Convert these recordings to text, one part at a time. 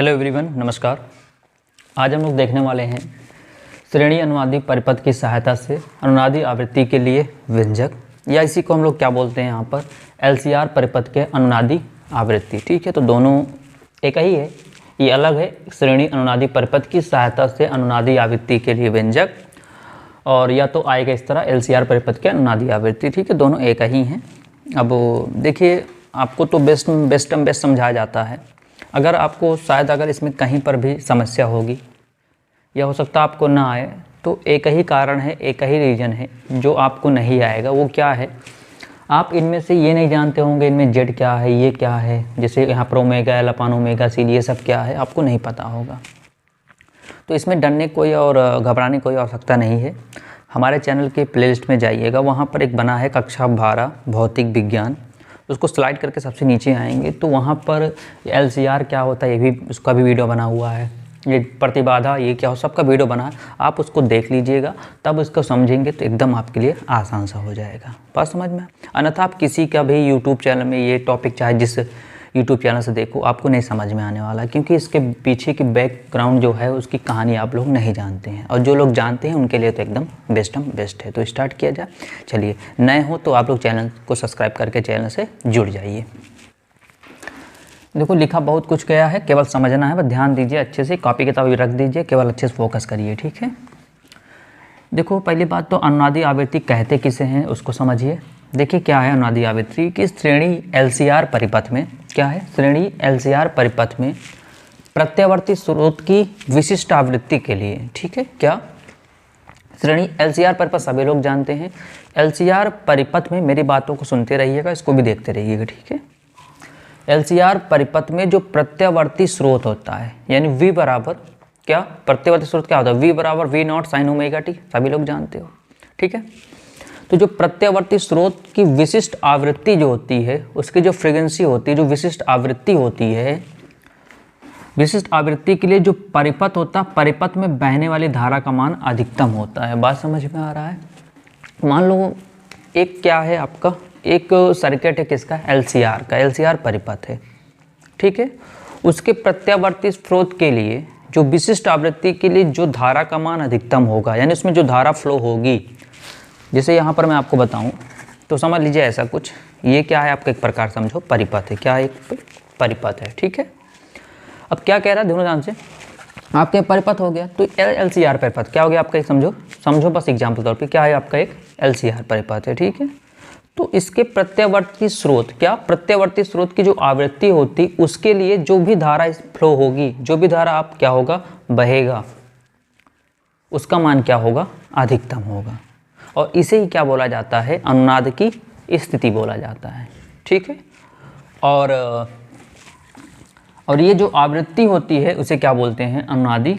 Hello everyone, नमस्कार। आज हम लोग देखने वाले हैं श्रेणी अनुनादी परिपथ की सहायता से अनुनादी आवृत्ति के लिए व्यंजक, या इसी को हम लोग क्या बोलते हैं यहाँ पर LCR परिपथ के अनुनादी आवृत्ति। ठीक है, तो दोनों एक ही है, ये अलग है। श्रेणी अनुनादी परिपथ की सहायता से अनुनादी आवृत्ति के लिए व्यंजक, और या तो आएगा इस तरह LCR परिपथ के अनुनादी आवृत्ति। ठीक है, दोनों एक ही हैं। अब देखिए, आपको तो बेस्ट समझाया जाता है। अगर आपको शायद अगर इसमें कहीं पर भी समस्या होगी या हो सकता है आपको ना आए, तो एक ही कारण है, एक ही रीज़न है जो आपको नहीं आएगा। वो क्या है, आप इनमें से ये नहीं जानते होंगे इनमें जेड क्या है, ये क्या है, जैसे यहाँ पर omega L upon omega C, ये सब क्या है आपको नहीं पता होगा। तो इसमें डरने कोई और घबराने कोई आवश्यकता नहीं है। हमारे चैनल के प्लेलिस्ट में जाइएगा, वहाँ पर एक बना है कक्षा 12 भौतिक विज्ञान, उसको स्लाइड करके सबसे नीचे आएंगे तो वहाँ पर LCR क्या होता है, ये भी उसका भी वीडियो बना हुआ है। ये प्रतिबाधा ये क्या हो, सबका वीडियो बना है, आप उसको देख लीजिएगा, तब उसको समझेंगे तो एकदम आपके लिए आसान सा हो जाएगा। बात समझ में? अन्यथा आप किसी का भी यूट्यूब चैनल में ये टॉपिक चाहे जिस यूट्यूब चैनल से देखो, आपको नहीं समझ में आने वाला, क्योंकि इसके पीछे की बैकग्राउंड जो है उसकी कहानी आप लोग नहीं जानते हैं, और जो लोग जानते हैं उनके लिए तो एकदम बेस्ट है। तो स्टार्ट किया जाए। चलिए, नए हो तो आप लोग चैनल को सब्सक्राइब करके चैनल से जुड़ जाइए। देखो, लिखा बहुत कुछ गया है, केवल समझना है, बस ध्यान दीजिए अच्छे से, कॉपी किताब भी रख दीजिए, केवल अच्छे से फोकस करिए। ठीक है, देखो पहली बात तो अनुनादी आवृत्ति कहते किसे हैं उसको समझिए। देखिए क्या है अनुनादी आवृत्ति कि श्रेणी LCR परिपथ में, क्या है श्रेणी LCR परिपथ में प्रत्यावर्ती स्रोत की विशिष्ट आवृत्ति के लिए। ठीक है, क्या श्रेणी LCR परिपथ सभी लोग जानते हैं। LCR परिपथ में मेरी बातों को सुनते रहिएगा, इसको भी देखते रहिएगा। ठीक है, LCR परिपथ में जो प्रत्यावर्ती स्रोत होता है, यानी V बराबर क्या, प्रत्यावर्ती स्रोत क्या होता है, V बराबर V0 sin ओमेगा टी, सभी लोग जानते हो। ठीक है, तो जो प्रत्यावर्ती स्रोत की विशिष्ट आवृत्ति जो होती है, उसकी जो फ्रीक्वेंसी होती है, जो विशिष्ट आवृत्ति होती है, विशिष्ट आवृत्ति के लिए जो परिपथ होता है, परिपथ में बहने वाली धारा का मान अधिकतम होता है। बात समझ में आ रहा है? मान लो एक क्या है आपका, एक सर्किट है किसका, LCR का, LCR परिपथ है। ठीक है, उसके प्रत्यावर्ती स्रोत के लिए जो विशिष्ट आवृत्ति के लिए जो धारा का मान अधिकतम होगा, यानी उसमें जो धारा फ्लो होगी, जैसे यहाँ पर मैं आपको बताऊँ तो समझ लीजिए ऐसा कुछ, ये क्या है आपका एक प्रकार समझो परिपथ है, क्या है, एक परिपथ है। ठीक है, अब क्या कह रहा है दोनों ध्यान से, आपके परिपथ हो गया तो LCR परिपथ क्या हो गया आपका, एक समझो बस एग्जाम्पल तौर पे, क्या है आपका एक LCR परिपथ है। ठीक है, तो इसके प्रत्यावर्ती स्रोत, क्या प्रत्यावर्ती स्रोत की जो आवृत्ति होती उसके लिए जो भी धारा फ्लो होगी, जो भी धारा आप क्या होगा बहेगा, उसका मान क्या होगा, अधिकतम होगा, और इसे ही क्या बोला जाता है, अनुनाद की स्थिति बोला जाता है। ठीक है, और ये जो आवृत्ति होती है उसे क्या बोलते हैं, अनुनादी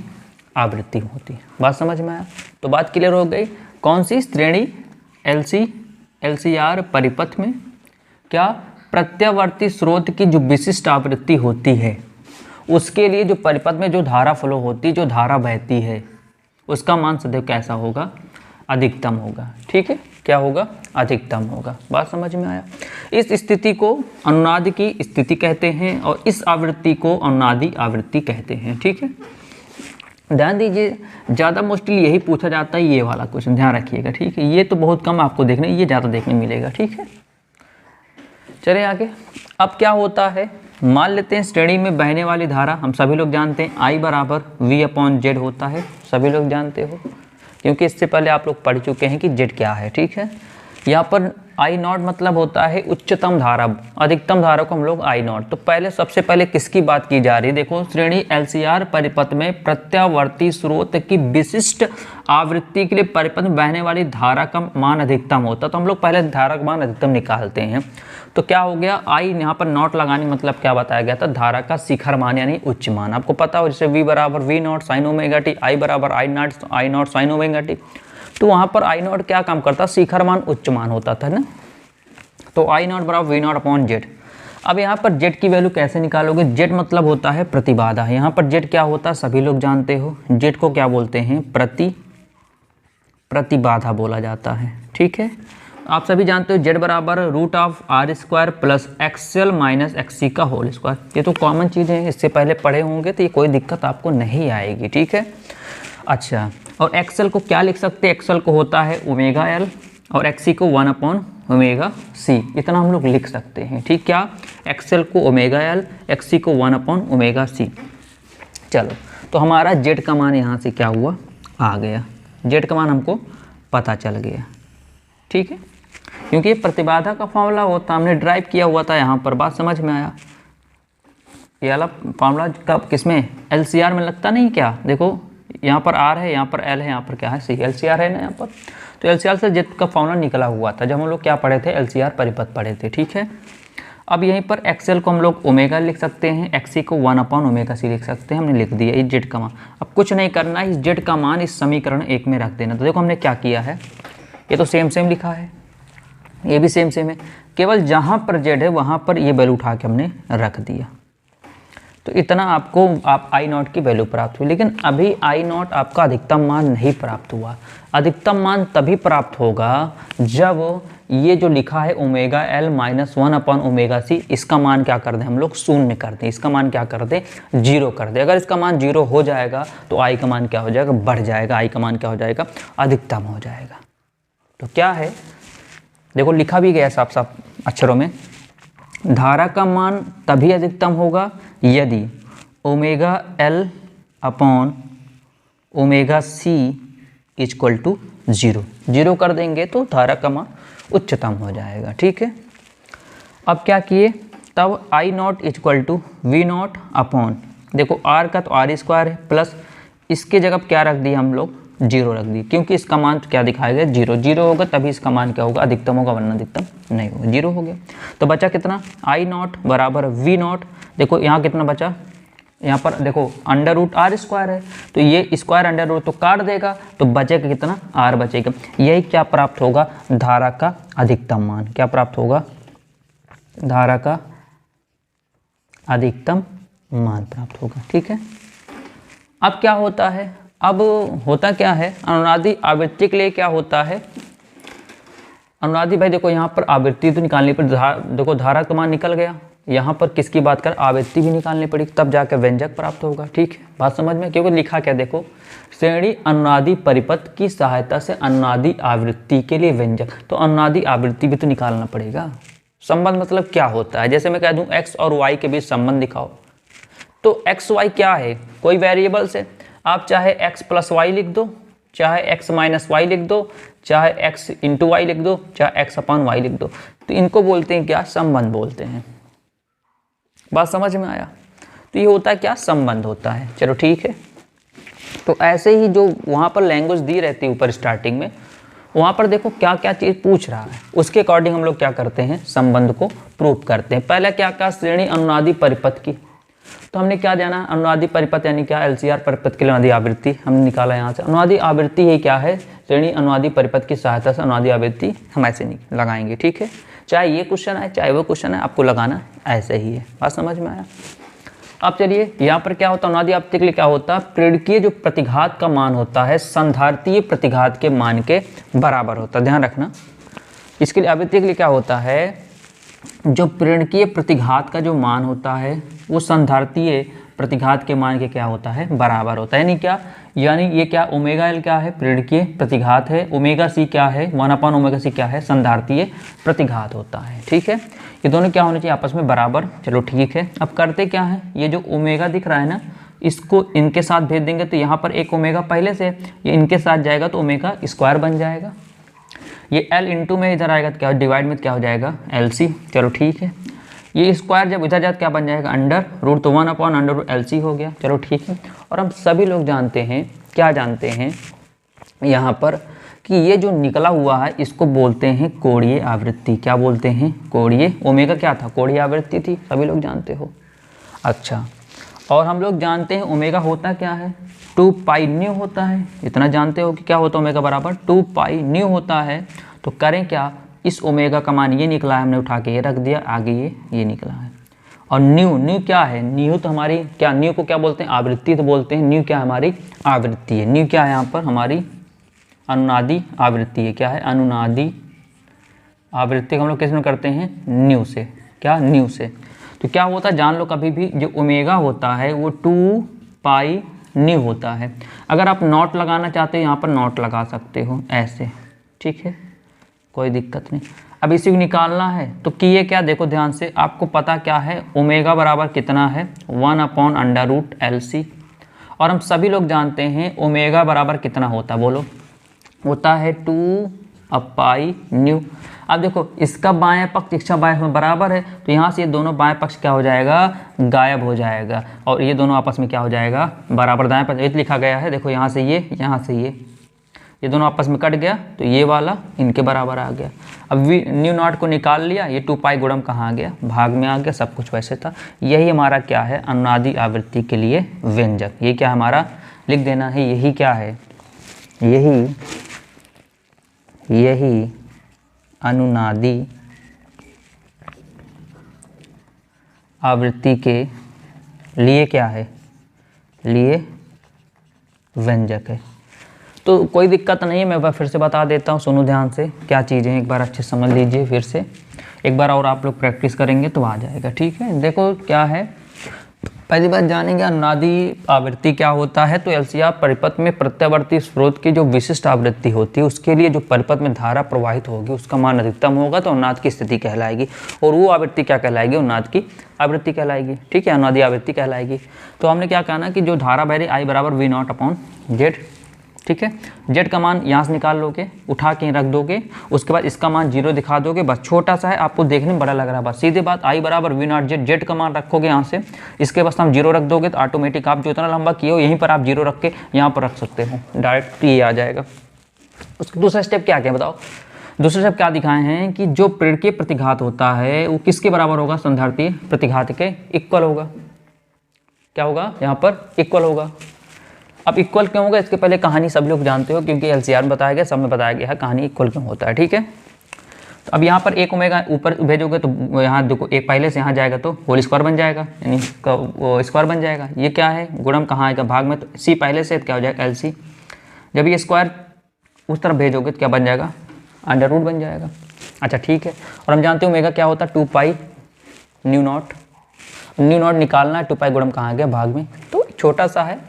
आवृत्ति होती है। बात समझ में आया? तो बात क्लियर हो गई। कौन सी श्रेणी LCR परिपथ में क्या प्रत्यावर्ती स्रोत की जो विशिष्ट आवृत्ति होती है, उसके लिए जो परिपथ में जो धारा फ्लो होती है, जो धारा बहती है, उसका मान सदैव कैसा होगा, अधिकतम होगा। ठीक है, क्या होगा, अधिकतम होगा। बात समझ में आया? इस स्थिति को अनुनाद की स्थिति कहते हैं, और इस आवृत्ति को अनुनादी आवृत्ति कहते हैं। ठीक है, ध्यान दीजिए, ज़्यादा मोस्टली यही पूछा जाता है, ये वाला क्वेश्चन ध्यान रखिएगा। ठीक है, ये तो बहुत कम आपको देखने, ये ज़्यादा देखने मिलेगा। ठीक है, चले आगे। अब क्या होता है, मान लेते हैं श्रेणी में बहने वाली धारा हम सभी लोग जानते हैं I बराबर V/Z होता है, सभी लोग जानते हो, क्योंकि इससे पहले आप लोग पढ़ चुके हैं कि जेड क्या है। ठीक है, यहाँ पर I0 मतलब होता है उच्चतम धारा, अधिकतम धारा को हम लोग I0। तो पहले सबसे पहले किसकी बात की जा रही है, देखो श्रेणी LCR परिपथ में प्रत्यावर्ती स्रोत की विशिष्ट आवृत्ति के लिए परिपथ में बहने वाली धारा का मान अधिकतम होता है। तो हम लोग पहले धारा का मान अधिकतम निकालते हैं। तो क्या हो गया, I यहाँ पर नॉट लगाने मतलब क्या बताया गया था, धारा का शिखर मान यानी उच्च मान। आपको पता हो जैसे V बराबर V0 sin omega T, I बराबर I0 sin ओमेगा टी, तो वहाँ पर I0 क्या काम करता, शिखर मान उच्च मान होता था ना। तो I0 बराबर V0/Z। अब यहाँ पर Z की वैल्यू कैसे निकालोगे, Z मतलब होता है प्रतिबाधा। यहाँ पर Z क्या होता है सभी लोग जानते हो, Z को क्या बोलते हैं, प्रतिबाधा बोला जाता है। ठीक है, आप सभी जानते हो z बराबर root of R square plus X L minus X C का होल स्क्वायर। ये तो कॉमन चीज़ें हैं, इससे पहले पढ़े होंगे तो ये कोई दिक्कत आपको नहीं आएगी, ठीक है। अच्छा, और एक्सएल को क्या लिख सकते हैं, एक्सएल को होता है ओमेगा एल और एक्सी को 1/ओमेगा सी, इतना हम लोग लिख सकते हैं, ठीक। क्या, एक्सएल को ओमेगा एल, एक्सी को 1/ओमेगा सी। चलो, तो हमारा जेड का मान यहाँ से क्या हुआ, आ गया, जेड का मान हमको पता चल गया, ठीक है। क्योंकि ये प्रतिबाधा का फॉर्मूला होता, हमने ड्राइव किया हुआ था यहाँ पर, बात समझ में आया। ये वाला फॉर्मूला कब किसमें, एलसीआर में लगता नहीं क्या, देखो यहाँ पर आर है, यहाँ पर एल है, यहाँ पर क्या है सी, एलसीआर है ना यहाँ पर। तो एलसीआर से जेड का फॉर्मूला निकला हुआ था जब हम लोग क्या पढ़े थे, एलसीआर परिपथ पढ़े थे, ठीक है। अब यहीं पर एक्सएल को हम लोग ओमेगा लिख सकते हैं, एक्सी को 1/ओमेगा सी लिख सकते हैं, हमने लिख दिया इस जेड का मान। अब कुछ नहीं करना, इस जेड का मान इस समीकरण 1 में रख देना। तो देखो हमने क्या किया है, ये तो सेम सेम लिखा है, ये भी सेम सेम है, केवल जहाँ पर जेड है वहाँ पर ये वैल्यू उठा के हमने रख दिया। तो इतना आपको आई नॉट की वैल्यू प्राप्त हुई। लेकिन अभी आई नॉट आपका अधिकतम मान नहीं प्राप्त हुआ। अधिकतम मान तभी प्राप्त होगा जब ये जो लिखा है ओमेगा एल माइनस 1/ओमेगा सी, इसका मान क्या कर दें हम लोग, शून्य कर दें, इसका मान क्या कर दें, 0 कर दें। अगर इसका मान 0 हो जाएगा तो आई का मान क्या हो जाएगा, बढ़ जाएगा, आई का मान क्या हो जाएगा, अधिकतम हो जाएगा। तो क्या है, देखो लिखा भी गया साफ साफ अक्षरों में, धारा का मान तभी अधिकतम होगा यदि omega L upon omega C equal to 0 कर देंगे तो धारा का मान उच्चतम हो जाएगा, ठीक है। अब क्या किए, तब I not equal to we not upon, देखो आर का तो आर स्क्वायर है, प्लस इसके जगह क्या रख दिया हम लोग, 0 रख दी, क्योंकि इसका मान तो क्या दिखाएगा, 0 होगा तभी इसका मान क्या होगा, अधिकतम होगा, वरना अधिकतम नहीं होगा, 0 हो गया। तो बचा कितना, आई नॉट बराबर वी नॉट, देखो यहाँ कितना बचा, यहाँ पर देखो अंडर रूट आर स्क्वायर है, तो ये स्क्वायर अंडर रूट तो काट देगा, तो बचेगा कितना, आर बचेगा। यही क्या प्राप्त होगा, धारा का अधिकतम मान, क्या प्राप्त होगा, धारा का अधिकतम मान प्राप्त होगा, ठीक है। अब क्या होता है, अब होता क्या है, अनुनादी आवृत्ति के लिए क्या होता है, अनुनादी भाई देखो यहाँ पर आवृत्ति तो निकालनी पड़ी, देखो धारा का मान निकल गया, यहाँ पर किसकी बात कर, आवृत्ति भी निकालनी पड़ी, तब जाकर व्यंजक प्राप्त होगा, ठीक है, बात समझ में। क्योंकि लिखा क्या, देखो श्रेणी अनुनादी परिपथ की सहायता से अनुनादी आवृत्ति के लिए व्यंजक, तो अनुनादी आवृत्ति भी तो निकालना पड़ेगा। संबंध मतलब क्या होता है, जैसे मैं कह दूँ एक्स और वाई के बीच संबंध दिखाओ, तो एक्स वाई क्या है, कोई वेरिएबल्स है, आप चाहे x प्लस वाई लिख दो, चाहे x माइनस वाई लिख दो, चाहे x इंटू वाई लिख दो, चाहे x अपॉन वाई लिख दो, तो इनको बोलते हैं क्या, संबंध बोलते हैं। बात समझ में आया, तो ये होता है क्या, संबंध होता है। चलो ठीक है, तो ऐसे ही जो वहाँ पर लैंग्वेज दी रहती है ऊपर स्टार्टिंग में, वहाँ पर देखो क्या क्या चीज़ पूछ रहा है, उसके अकॉर्डिंग हम लोग क्या करते हैं, संबंध को प्रूव करते हैं। पहले क्या क्या, श्रेणी अनुनादी परिपथ की, तो हमने क्या जाना, अनुनादी परिपथ यानी क्या, एलसीआर परिपथ के लिए अनुनादी आवृत्ति हमने निकाला यहाँ से। अनुनादी आवृत्ति ही क्या है, श्रेणी अनुनादी परिपथ की सहायता से अनुनादी आवृत्ति हम ऐसे नहीं लगाएंगे, ठीक है। चाहे ये क्वेश्चन है चाहे वो क्वेश्चन है, आपको लगाना ऐसे ही है। बात समझ में आया। अब चलिए यहाँ पर क्या होता है, अनुनादी आवृत्ति के लिए क्या होता है, प्रेरकीय जो प्रतिघात का मान होता है संधारितीय प्रतिघात के मान के बराबर होता है, ध्यान रखना। इसके लिए आवृत्ति के लिए क्या होता है, जो प्रेरकीय प्रतिघात का जो मान होता है वो संधारितीय प्रतिघात के मान के क्या होता है, बराबर होता है। यानी क्या, यानी ये क्या, ओमेगा एल क्या है, प्रेरकीय प्रतिघात है, ओमेगा सी क्या है, 1/ओमेगा सी क्या है, संधारितीय प्रतिघात होता है, ठीक है। ये दोनों क्या होने चाहिए, आपस में बराबर। चलो ठीक है, अब करते क्या है, ये जो ओमेगा दिख रहा है ना, इसको इनके साथ भेज देंगे, तो यहाँ पर एक ओमेगा पहले से, ये इनके साथ जाएगा तो ओमेगा स्क्वायर बन जाएगा। ये L इंटू में इधर आएगा तो क्या, डिवाइड में क्या हो जाएगा, LC। चलो ठीक है, ये स्क्वायर जब इधर जाता क्या बन जाएगा, अंडर रूट, तो 1/√LC हो गया। चलो ठीक है, और हम सभी लोग जानते हैं, क्या जानते हैं यहाँ पर, कि ये जो निकला हुआ है इसको बोलते हैं कोणीय आवृत्ति। क्या बोलते हैं, कोणीय। ओमेगा क्या था, कोणीय आवृत्ति थी, सभी लोग जानते हो। अच्छा, और हम लोग जानते हैं ओमेगा होता क्या है, 2 पाई न्यू होता है। इतना जानते हो कि क्या होता है, ओमेगा बराबर 2 पाई न्यू होता है। तो करें क्या, इस ओमेगा का मान ये निकला है, हमने उठा के ये रख दिया, आगे ये निकला है। और न्यू क्या है, न्यू तो हमारी क्या, न्यू को क्या बोलते हैं, आवृत्ति तो बोलते हैं। न्यू क्या हमारी आवृत्ति है, न्यू क्या है यहाँ पर हमारी अनुनादी आवृत्ति है। क्या है, अनुनादी आवृत्ति को हम लोग किस में करते हैं, न्यू से, क्या, न्यू से। तो क्या होता है, जान लो कभी भी जो ओमेगा होता है वो 2 पाई न्यू होता है। अगर आप नॉट लगाना चाहते हो यहाँ पर नॉट लगा सकते हो ऐसे, ठीक है, कोई दिक्कत नहीं। अब इसी को निकालना है तो किए क्या, देखो ध्यान से, आपको पता क्या है, ओमेगा बराबर कितना है, 1/√LC। और हम सभी लोग जानते हैं ओमेगा बराबर कितना होता है, बोलो, होता है 2 पाई न्यू। अब देखो इसका बाएं पक्ष इसका बाएं में बराबर है, तो यहाँ से ये दोनों बाएं पक्ष क्या हो जाएगा, गायब हो जाएगा, और ये दोनों आपस में क्या हो जाएगा, बराबर। दाएं पक्ष लिखा गया है, देखो यहाँ से यहाँ से ये दोनों आपस में कट गया, तो ये वाला इनके बराबर आ गया। अब न्यू नॉट को निकाल लिया, ये 2 पाई गुणम कहाँ आ गया, भाग में आ गया, सब कुछ वैसे था। यही हमारा क्या है, अनुनादी आवृत्ति के लिए व्यंजक। ये क्या हमारा लिख देना है, यही क्या है, यही अनुनादी आवृत्ति के लिए क्या है, लिए व्यंजक है। तो कोई दिक्कत नहीं है, मैं एक बार फिर से बता देता हूँ, सुनो ध्यान से, क्या चीज़ें एक बार अच्छे समझ लीजिए फिर से, एक बार और आप लोग प्रैक्टिस करेंगे तो आ जाएगा, ठीक है। देखो क्या है, पहली बात जानेंगे अनुनादी आवृत्ति क्या होता है। तो एलसीआर परिपथ में प्रत्यावर्ती स्रोत की जो विशिष्ट आवृत्ति होती है उसके लिए जो परिपथ में धारा प्रवाहित होगी उसका मान अधिकतम होगा तो अनुनाद की स्थिति कहलाएगी, और वो आवृत्ति क्या कहलाएगी, अनुनाद की आवृत्ति कहलाएगी, ठीक है, अनुनादी आवृत्ति कहलाएगी। तो हमने क्या कहना कि जो धारा बह रही I बराबर V0/Z, ठीक है, जेड का मान यहाँ से निकाल लोगे, उठा के रख दोगे, उसके बाद इसका मान 0 दिखा दोगे, बस छोटा सा है, आपको देखने में बड़ा लग रहा है, बस सीधे बात, I बराबर V0Z, जेड का मान रखोगे यहाँ से, इसके बस हम 0 रख दोगे तो ऑटोमेटिक आप जो इतना लंबा किए हो यहीं पर आप 0 रख के यहाँ पर रख सकते हो, डायरेक्ट ये आ जाएगा। उसका दूसरा स्टेप क्या क्या बताओ, दूसरा स्टेप क्या दिखाए हैं कि जो प्रेरकीय प्रतिघात होता है वो किसके बराबर होगा, संधारित्र प्रतिघात के इक्वल होगा। क्या होगा, यहाँ पर इक्वल होगा। अब इक्वल क्यों होगा, इसके पहले कहानी सब लोग जानते हो, क्योंकि एलसीआर में बताया गया, सब में बताया गया है कहानी इक्वल क्यों होता है, ठीक है। तो अब यहाँ पर 1 ओमेगा ऊपर भेजोगे तो यहाँ देखो एक पहले से यहाँ जाएगा तो होल स्क्वायर बन जाएगा, यानी स्क्वायर बन जाएगा। ये क्या है, गुणम कहाँ आएगा, भाग में, तो सी पहले से क्या हो जाएगा, LC। जब ये स्क्वायर उस तरफ भेजोगे तो क्या बन जाएगा, अंडर रूट बन जाएगा। अच्छा ठीक है, और हम जानते हो ओमेगा क्या होता है, 2 pi nu not. New not निकालना है, 2 पाई गुणम कहाँ आ गया, भाग में, तो छोटा सा है,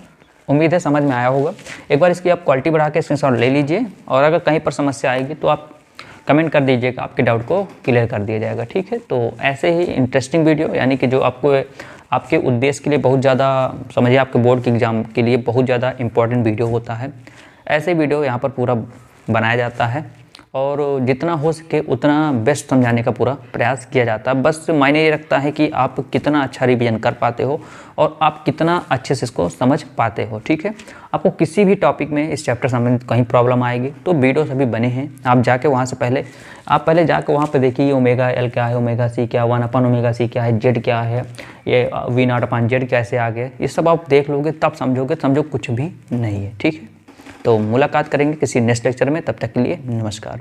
उम्मीद है समझ में आया होगा। एक बार इसकी आप क्वालिटी बढ़ा के स्क्रीनशॉट ले लीजिए, और अगर कहीं पर समस्या आएगी तो आप कमेंट कर दीजिएगा, आपके डाउट को क्लियर कर दिया जाएगा, ठीक है। तो ऐसे ही इंटरेस्टिंग वीडियो, यानी कि जो आपको आपके उद्देश्य के लिए बहुत ज़्यादा, समझिए आपके बोर्ड के एग्ज़ाम के लिए बहुत ज़्यादा इंपॉर्टेंट वीडियो होता है, ऐसे वीडियो यहाँ पर पूरा बनाया जाता है, और जितना हो सके उतना बेस्ट समझाने का पूरा प्रयास किया जाता है। बस मायने ये रखता है कि आप कितना अच्छा रिवीजन कर पाते हो और आप कितना अच्छे से इसको समझ पाते हो, ठीक है। आपको किसी भी टॉपिक में इस चैप्टर संबंधित कहीं प्रॉब्लम आएगी तो वीडियो सभी बने हैं, आप जाके वहाँ से पहले जाके वहाँ पे देखिए ओमेगा एल क्या है, ओमेगा सी क्या, 1/ओमेगा सी क्या है, जेड क्या है, ये V0/Z कैसे आ गया, ये सब आप देख लोगे तब समझोगे, समझो कुछ भी नहीं है, ठीक है। तो मुलाकात करेंगे किसी नेक्स्ट लेक्चर में, तब तक के लिए नमस्कार।